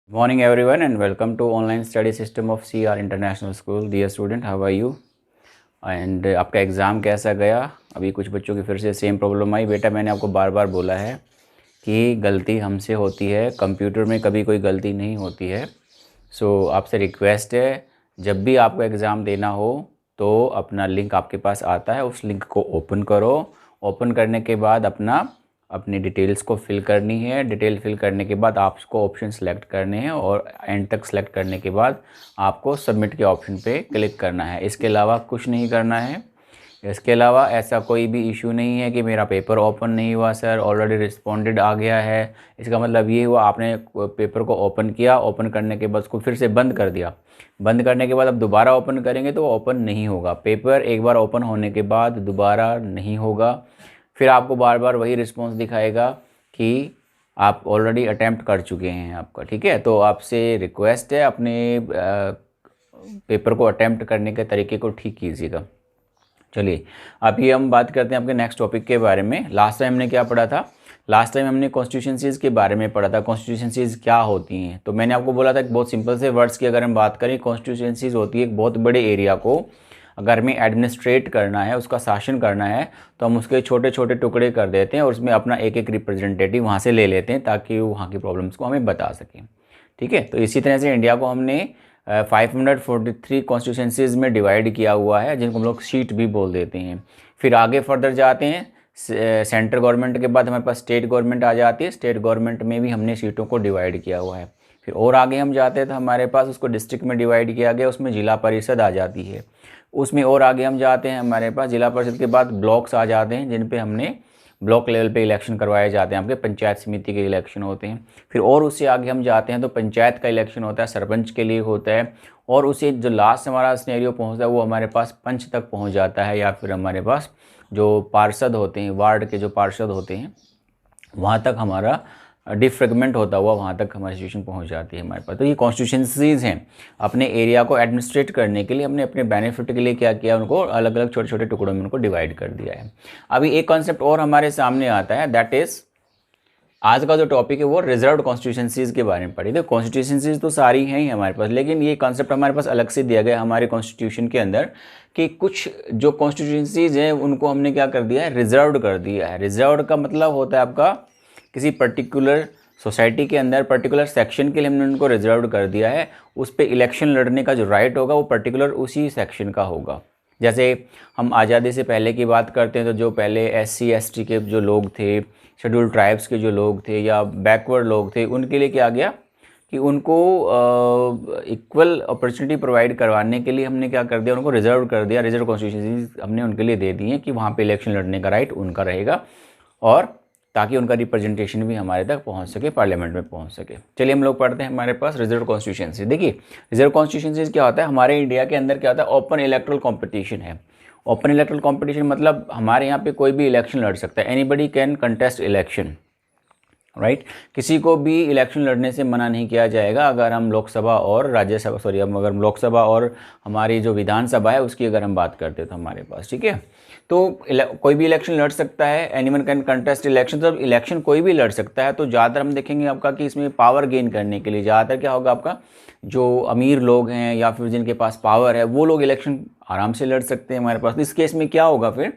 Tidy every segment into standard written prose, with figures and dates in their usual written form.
Morning everyone and welcome to online study system of CR International School. Dear student, how are you? And आपका exam कैसा गया? अभी कुछ बच्चों की फिर से सेम प्रॉब्लम आई। बेटा मैंने आपको बार बार बोला है कि गलती हमसे होती है, कंप्यूटर में कभी कोई गलती नहीं होती है। सो आपसे रिक्वेस्ट है, जब भी आपको एग्ज़ाम देना हो तो अपना लिंक आपके पास आता है, उस लिंक को ओपन करो। ओपन करने के बाद अपनी डिटेल्स को फिल करनी है। डिटेल फिल करने के बाद आपको ऑप्शन सेलेक्ट करने हैं और एंड तक सेलेक्ट करने के बाद आपको सबमिट के ऑप्शन पे क्लिक करना है। इसके अलावा कुछ नहीं करना है। इसके अलावा ऐसा कोई भी इशू नहीं है कि मेरा पेपर ओपन नहीं हुआ सर, ऑलरेडी रिस्पॉन्डेड आ गया है। इसका मतलब ये हुआ आपने पेपर को ओपन किया, ओपन करने के बाद उसको फिर से बंद कर दिया। बंद करने के बाद अब दोबारा ओपन करेंगे तो ओपन नहीं होगा। पेपर एक बार ओपन होने के बाद दोबारा नहीं होगा। फिर आपको बार बार वही रिस्पॉन्स दिखाएगा कि आप ऑलरेडी अटैम्प्ट कर चुके हैं आपका। ठीक है, तो आपसे रिक्वेस्ट है अपने पेपर को अटैम्प्ट करने के तरीके को ठीक कीजिएगा। चलिए अभी हम बात करते हैं आपके नेक्स्ट टॉपिक के बारे में। लास्ट टाइम हमने क्या पढ़ा था? लास्ट टाइम हमने कॉन्स्टिट्यूशंसीज़ के बारे में पढ़ा था। कॉन्स्टिट्यूशंसीज़ क्या होती हैं? तो मैंने आपको बोला था कि बहुत सिंपल से वर्ड्स की अगर हम बात करें, कॉन्स्टिट्यूशंसीज़ होती है एक बहुत बड़े एरिया को अगर हमें एडमिनिस्ट्रेट करना है, उसका शासन करना है, तो हम उसके छोटे छोटे टुकड़े कर देते हैं और उसमें अपना एक एक रिप्रेजेंटेटिव वहाँ से ले लेते हैं ताकि वो वहाँ की प्रॉब्लम्स को हमें बता सकें। ठीक है, तो इसी तरह से इंडिया को हमने 543 कॉन्स्टिट्यूशंसीज़ में डिवाइड किया हुआ है, जिनको हम लोग सीट भी बोल देते हैं। फिर आगे फर्दर जाते हैं, सेंट्रल गवर्नमेंट के बाद हमारे पास स्टेट गवर्नमेंट आ जाती है। स्टेट गवर्नमेंट में भी हमने सीटों को डिवाइड किया हुआ है। फिर और आगे हम जाते हैं तो हमारे पास उसको डिस्ट्रिक्ट में डिवाइड किया गया, उसमें जिला परिषद आ जाती है। उसमें और आगे हम जाते हैं, हमारे पास जिला परिषद के बाद ब्लॉक्स आ जाते हैं, जिन पे हमने ब्लॉक लेवल पे इलेक्शन करवाए जाते हैं। आपके पंचायत समिति के इलेक्शन होते हैं। फिर और उससे आगे हम जाते हैं तो पंचायत का इलेक्शन होता है, सरपंच के लिए होता है। और उसे जो लास्ट हमारा सिनेरियो पहुंचता है वो हमारे पास पंच तक पहुंच जाता है, या फिर हमारे पास जो पार्षद होते हैं, वार्ड के जो पार्षद होते हैं, वहाँ तक हमारा डिफ्रेगमेंट होता हुआ वहाँ तक हमारी सिचुएशन पहुँच जाती है हमारे पास। तो ये कॉन्स्टिट्यूशंसीज़ हैं। अपने एरिया को एडमिनिस्ट्रेट करने के लिए हमने अपने बेनिफिट के लिए क्या किया, उनको अलग अलग छोटे छोटे टुकड़ों में उनको डिवाइड कर दिया है। अभी एक कॉन्सेप्ट और हमारे सामने आता है, दैट इज़ आज का जो टॉपिक है वो रिजर्व्ड कॉन्स्टिट्यूशंसीज़ के बारे में पढ़ी। तो कॉन्स्टिट्यूशंसीज़ तो सारी हैं ही हमारे पास, लेकिन ये कॉन्सेप्ट हमारे पास अलग से दिया गया हमारे कॉन्स्टिट्यूशन के अंदर कि कुछ जो कॉन्स्टिट्यूशंसीज़ हैं उनको हमने क्या कर दिया है, रिजर्व्ड कर दिया है। रिजर्व्ड का मतलब होता है आपका किसी पर्टिकुलर सोसाइटी के अंदर पर्टिकुलर सेक्शन के लिए हमने उनको रिजर्व कर दिया है। उस पर इलेक्शन लड़ने का जो राइट होगा वो पर्टिकुलर उसी सेक्शन का होगा। जैसे हम आज़ादी से पहले की बात करते हैं तो जो पहले SC ST के जो लोग थे, शेड्यूल्ड ट्राइब्स के जो लोग थे या बैकवर्ड लोग थे, उनके लिए क्या गया कि उनको इक्वल अपॉर्चुनिटी प्रोवाइड करवाने के लिए हमने क्या कर दिया, उनको रिजर्व कर दिया। रिजर्व कॉन्स्टिट्यूशंसी हमने उनके लिए दे दी है कि वहाँ पे इलेक्शन लड़ने का राइट उनका रहेगा, और ताकि उनका रिप्रेजेंटेशन भी हमारे तक पहुंच सके, पार्लियामेंट में पहुंच सके। चलिए हम लोग पढ़ते हैं हमारे पास रिजर्व कॉन्स्टिट्यूशंसी। देखिए रिजर्व कॉन्स्टिट्यूशंसी क्या होता है, हमारे इंडिया के अंदर क्या होता है, ओपन इलेक्ट्रल कॉम्पिटिशन है। ओपन इलेक्ट्रल कॉम्पिटिशन मतलब हमारे यहाँ पे कोई भी इलेक्शन लड़ सकता है, anybody can contest election, right. किसी को भी इलेक्शन लड़ने से मना नहीं किया जाएगा। अगर हम लोकसभा और राज्यसभा अगर हम लोकसभा और हमारी जो विधानसभा है उसकी अगर हम बात करते हैं तो हमारे पास, ठीक है, तो कोई भी इलेक्शन लड़ सकता है, एनीवन कैन कंटेस्ट इलेक्शन। तो इलेक्शन कोई भी लड़ सकता है। तो ज़्यादातर हम देखेंगे आपका कि इसमें पावर गेन करने के लिए ज़्यादातर क्या होगा, आपका जो अमीर लोग हैं या फिर जिनके पास पावर है वो लोग इलेक्शन आराम से लड़ सकते हैं हमारे पास। इस केस में क्या होगा, फिर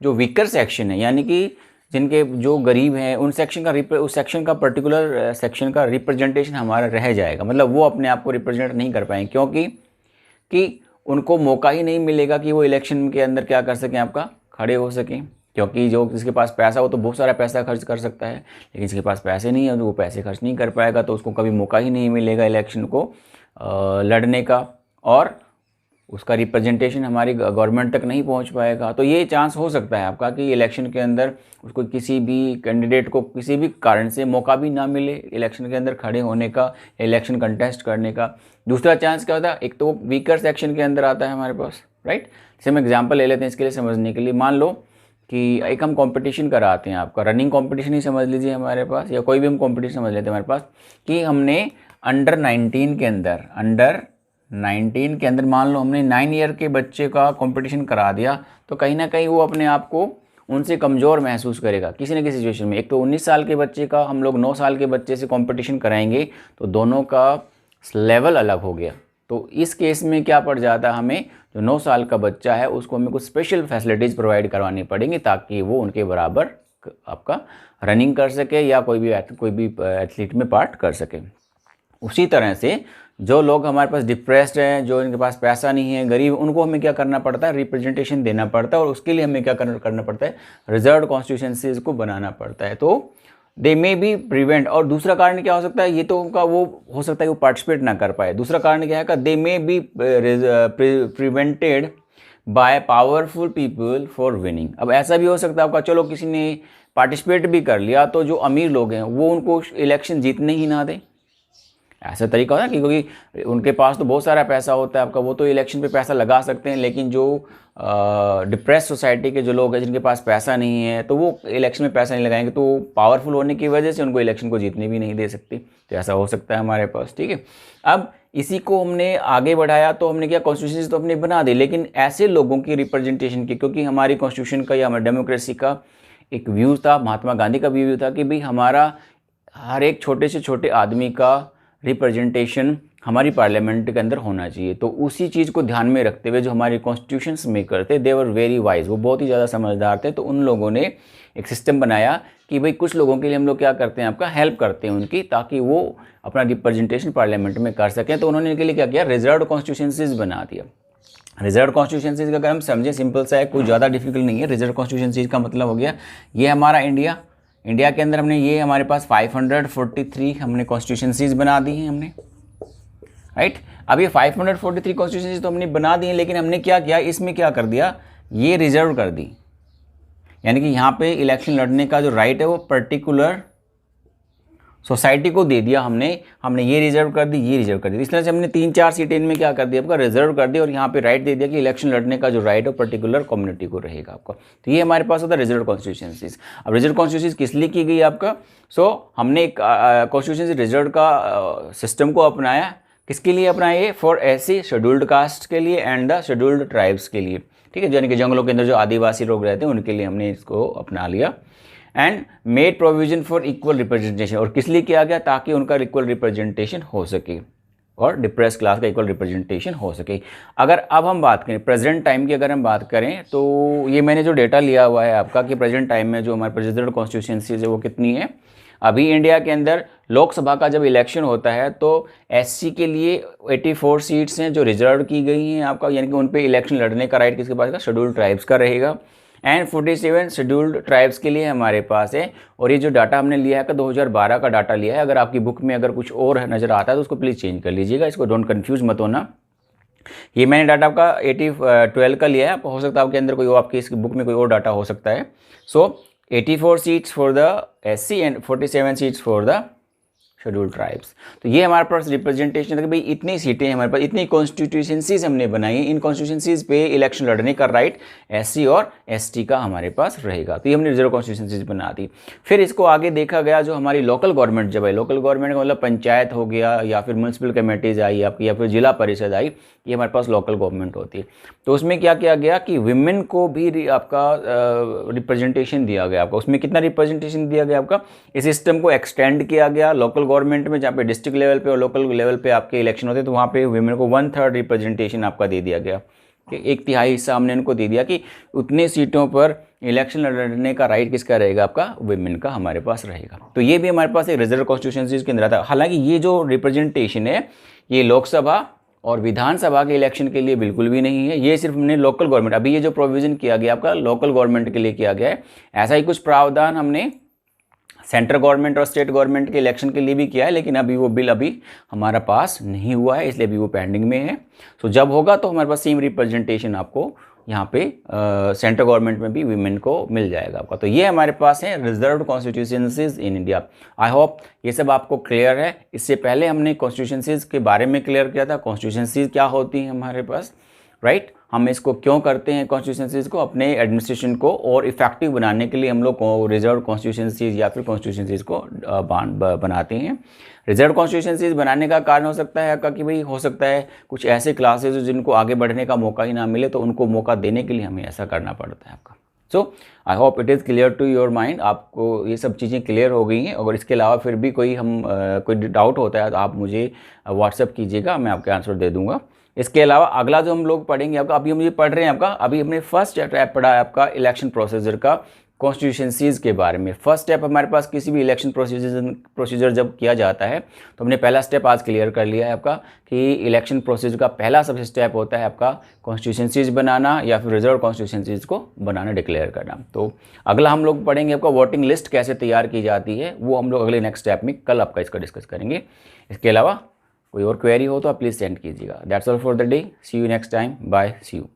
जो वीकर सेक्शन है, यानी कि जिनके जो गरीब हैं उन सेक्शन का उस सेक्शन का पर्टिकुलर सेक्शन का रिप्रेजेंटेशन हमारा रह जाएगा। मतलब वो अपने आप को रिप्रेजेंट नहीं कर पाएंगे, क्योंकि कि उनको मौका ही नहीं मिलेगा कि वो इलेक्शन के अंदर क्या कर सकें, आपका खड़े हो सकें। क्योंकि जो जिसके पास पैसा हो तो बहुत सारा पैसा खर्च कर सकता है, लेकिन जिसके पास पैसे नहीं है तो वो पैसे खर्च नहीं कर पाएगा, तो उसको कभी मौका ही नहीं मिलेगा इलेक्शन को लड़ने का, और उसका रिप्रेजेंटेशन हमारी गवर्नमेंट तक नहीं पहुंच पाएगा। तो ये चांस हो सकता है आपका कि इलेक्शन के अंदर उसको किसी भी कैंडिडेट को किसी भी कारण से मौका भी ना मिले इलेक्शन के अंदर खड़े होने का, इलेक्शन कंटेस्ट करने का। दूसरा चांस क्या होता है, एक तो वीकर सेक्शन के अंदर आता है हमारे पास, राइट। जैसे हम एग्जाम्पल ले लेते हैं इसके लिए समझने के लिए। मान लो कि एक हम कंपटीशन कराते हैं, आपका रनिंग कंपटीशन ही समझ लीजिए हमारे पास, या कोई भी हम कंपटीशन समझ लेते हैं हमारे पास, कि हमने अंडर 19 के अंदर मान लो हमने 9 ईयर के बच्चे का कंपटीशन करा दिया, तो कहीं ना कहीं वो अपने आप को उनसे कमज़ोर महसूस करेगा किसी न किसी सिचुएशन में। एक तो 19 साल के बच्चे का हम लोग 9 साल के बच्चे से कंपटीशन कराएंगे तो दोनों का लेवल अलग हो गया। तो इस केस में क्या पड़ जाता है, हमें जो 9 साल का बच्चा है उसको हमें कुछ स्पेशल फैसिलिटीज़ प्रोवाइड करवानी पड़ेंगी ताकि वो उनके बराबर आपका रनिंग कर सके या कोई भी एथलीट में पार्ट कर सके। उसी तरह से जो लोग हमारे पास डिप्रेस्ड हैं, जो इनके पास पैसा नहीं है, गरीब, उनको हमें क्या करना पड़ता है, रिप्रेजेंटेशन देना पड़ता है और उसके लिए हमें क्या करना पड़ता है, रिजर्व कॉन्स्टिट्यूशंसीज को बनाना पड़ता है। तो दे मे बी प्रिवेंट। और दूसरा कारण क्या हो सकता है, ये तो उनका वो हो सकता है वो पार्टिसिपेट ना कर पाए। दूसरा कारण क्या है का, they may be prevented by powerful people for winning. अब ऐसा भी हो सकता है आपका, चलो किसी ने पार्टिसिपेट भी कर लिया तो जो अमीर लोग हैं वो उनको इलेक्शन जीतने ही ना दें। ऐसा तरीका होता है कि क्योंकि उनके पास तो बहुत सारा पैसा होता है आपका, वो तो इलेक्शन पे पैसा लगा सकते हैं, लेकिन जो डिप्रेस सोसाइटी के जो लोग हैं जिनके पास पैसा नहीं है तो वो इलेक्शन में पैसा नहीं लगाएंगे, तो पावरफुल होने की वजह से उनको इलेक्शन को जीतने भी नहीं दे सकती। तो ऐसा हो सकता है हमारे पास, ठीक है। अब इसी को हमने आगे बढ़ाया तो हमने क्या, कॉन्स्टिट्यूशन तो हमने बना दी, लेकिन ऐसे लोगों की रिप्रेजेंटेशन की, क्योंकि हमारी कॉन्स्टिट्यूशन का या हमारी डेमोक्रेसी का एक व्यू था, महात्मा गांधी का व्यू था कि भाई हमारा हर एक छोटे से छोटे आदमी का रिप्रेजेंटेशन हमारी पार्लियामेंट के अंदर होना चाहिए। तो उसी चीज़ को ध्यान में रखते हुए जो हमारे कॉन्स्टिट्यूशंस मेकर थे, दे वर वेरी वाइज, वो बहुत ही ज़्यादा समझदार थे। तो उन लोगों ने एक सिस्टम बनाया कि भाई कुछ लोगों के लिए हम लोग क्या करते हैं, आपका हेल्प करते हैं उनकी, ताकि वो अपना रिप्रेजेंटेशन पार्लियामेंट में कर सकें। तो उन्होंने इनके लिए क्या किया, रिजर्व कॉन्स्टिट्यूशंसीज बना दिया। रिजर्व कॉन्स्टिट्यूशंसीज का अगर हम समझें, सिंपल सा है, कोई ज़्यादा डिफिकल्ट नहीं है। रिजर्व कॉन्स्टिट्यूशंसीज का मतलब हो गया, ये हमारा इंडिया के अंदर हमने ये हमारे पास 543 हमने कॉन्स्टिट्यूशंसीज बना दी हैं हमने, राइट। अब ये 543 कॉन्स्टिट्यूशंसीज तो हमने बना दी हैं, लेकिन हमने क्या किया, इसमें क्या कर दिया, ये रिजर्व कर दी। यानी कि यहाँ पे इलेक्शन लड़ने का जो राइट है वो पर्टिकुलर सोसाइटी को दे दिया हमने ये रिजर्व कर दी, ये रिजर्व कर दी। इस तरह से हमने 3-4 सीटें इनमें क्या कर दिया, आपका रिजर्व कर दिया, और यहाँ पे राइट दे दिया कि इलेक्शन लड़ने का जो राइट है पर्टिकुलर कम्युनिटी को रहेगा आपका। तो ये हमारे पास होता है रिजर्व कॉन्स्टिट्यूशंसीज। अब रिजर्व कॉन्स्टिट्यूशंसीज किस लिए की गई आपका, हमने एक कॉन्स्टिट्यूशंसी रिजर्व का सिस्टम को अपनाया। किसके लिए अपनाया, ये फॉर एससी शेड्यूल्ड कास्ट के लिए एंड द शेड्यूल्ड ट्राइब्स के लिए, ठीक है। यानी कि जंगलों के अंदर जो आदिवासी लोग रहते हैं उनके लिए हमने इसको अपना लिया। And made provision for equal representation, और किस लिए किया गया, ताकि उनका इक्वल रिप्रेजेंटेशन हो सके और डिप्रेस क्लास का इक्वल रिप्रेजेंटेशन हो सके। अगर अब हम बात करें प्रेजेंट टाइम की, अगर हम बात करें तो ये मैंने जो डेटा लिया हुआ है आपका कि प्रेजेंट टाइम में जो हमारे प्रेसिडेंट कॉन्स्टिट्यूशंसीज है वो कितनी है। अभी इंडिया के अंदर लोकसभा का जब इलेक्शन होता है तो एससी के लिए 84 सीट्स हैं जो रिजर्व की गई हैं आपका, यानी कि उन पे इलेक्शन लड़ने का राइट किसके पास है, शेड्यूल्ड ट्राइब्स का रहेगा। एंड 47 शेड्यूल्ड ट्राइब्स के लिए हमारे पास है। और ये जो डाटा हमने लिया है का 2012 का डाटा लिया है। अगर आपकी बुक में अगर कुछ और नज़र आता है तो उसको प्लीज़ चेंज कर लीजिएगा, इसको डोंट कंफ्यूज मत होना। ये मैंने डाटा आपका 12 का लिया है, हो सकता है आपके अंदर कोई आपकी इस बुक में कोई और डाटा हो सकता है। 84 seats for the SC and 47 seats for the scheduled tribes. तो ये हमारे पास रिप्रेजेंटेशन है कि भाई इतनी सीटें हमारे पास, इतनी कॉन्स्टिट्यूशंसीज हमने बनाई हैं, इन कॉन्स्टिट्यूशंसीज पे इलेक्शन लड़ने का राइट एससी और एसटी का हमारे पास रहेगा। तो ये हमने रिजर्व कॉन्स्टिट्यूशंसीज बना दी। फिर इसको आगे देखा गया, जो हमारी लोकल गवर्नमेंट जब है, लोकल गवर्नमेंट का मतलब पंचायत हो गया या फिर म्यूनसिपल कमेटीज आई आपकी या फिर जिला परिषद आई, ये हमारे पास लोकल गवर्नमेंट होती है। तो उसमें क्या किया गया कि विमेन को भी आपका रिप्रेजेंटेशन दिया गया आपका। उसमें कितना रिप्रेजेंटेशन दिया गया आपका, इस सिस्टम को एक्सटेंड किया गया लोकल गवर्नमेंट में, जहाँ पे डिस्ट्रिक्ट लेवल पे और लोकल लेवल पे आपके इलेक्शन होते हैं, तो वहाँ पे विमेन को 1/3 रिप्रेजेंटेशन आपका दे दिया गया। 1/3 हिस्सा हमने उनको दे दिया कि उतने सीटों पर इलेक्शन लड़ने का राइट किसका रहेगा, आपका विमेन का हमारे पास रहेगा। तो ये भी हमारे पास एक रिजर्व कॉन्स्टिट्यूशंसीज के अंदर आता है। हालांकि ये जो रिप्रेजेंटेशन है ये लोकसभा और विधानसभा के इलेक्शन के लिए बिल्कुल भी नहीं है, ये सिर्फ हमने लोकल गवर्नमेंट, अभी ये जो प्रोविज़न किया गया आपका लोकल गवर्नमेंट के लिए किया गया है। ऐसा ही कुछ प्रावधान हमने सेंट्रल गवर्नमेंट और स्टेट गवर्नमेंट के इलेक्शन के लिए भी किया है, लेकिन अभी वो बिल अभी हमारा पास नहीं हुआ है, इसलिए अभी वो पेंडिंग में है। सो जब होगा तो हमारे पास सेम रिप्रेजेंटेशन आपको यहाँ पे सेंट्रल गवर्नमेंट में भी वीमेन को मिल जाएगा आपका। तो ये हमारे पास है reserved constituencies in India. I hope ये सब आपको क्लियर है। इससे पहले हमने कॉन्स्टिट्यूशंसीज के बारे में क्लियर किया था, कॉन्स्टिट्यूशंसीज क्या होती हैं हमारे पास, राइट। हम इसको क्यों करते हैं कॉन्स्टिट्यूशंसीज को, अपने एडमिनिस्ट्रेशन को और इफेक्टिव बनाने के लिए हम लोग रिजर्व कॉन्स्टिट्यूशंसीज या फिर कॉन्स्टिट्यूशंसीज को बनाते हैं। रिजर्व कॉन्स्टिट्यूशंसीज बनाने का कारण हो सकता है आपका कि भाई हो सकता है कुछ ऐसे क्लासेज जिनको आगे बढ़ने का मौका ही ना मिले, तो उनको मौका देने के लिए हमें ऐसा करना पड़ता है आपका। So I hope it is clear to your mind, आपको ये सब चीज़ें क्लियर हो गई हैं। अगर इसके अलावा फिर भी कोई डाउट होता है तो आप मुझे व्हाट्सअप कीजिएगा, मैं आपके आंसर दे दूँगा। इसके अलावा अगला जो हम लोग पढ़ेंगे आपका, अभी हम ये पढ़ रहे हैं आपका, अभी हमने फर्स्ट चैप्टर पढ़ा है आपका इलेक्शन प्रोसीजर का, कॉन्स्टिट्यूशंसीज़ के बारे में। फर्स्ट स्टेप हमारे पास किसी भी इलेक्शन प्रोसीजर जब किया जाता है तो हमने पहला स्टेप आज क्लियर कर लिया है आपका कि इलेक्शन प्रोसीजर का पहला सबसे स्टेप होता है आपका कॉन्स्टिट्यूशंसीज़ बनाना या फिर रिजर्व कॉन्स्टिट्यूशंसीज़ को बनाना, डिक्लेयर करना। तो अगला हम लोग पढ़ेंगे आपका वोटिंग लिस्ट कैसे तैयार की जाती है, वो हम लोग अगले नेक्स्ट स्टेप में कल आपका इसका डिस्कस करेंगे। इसके अलावा कोई और क्वेरी हो तो आप प्लीज़ सेंड कीजिएगा। That's all for the day, see you next time, bye, see you.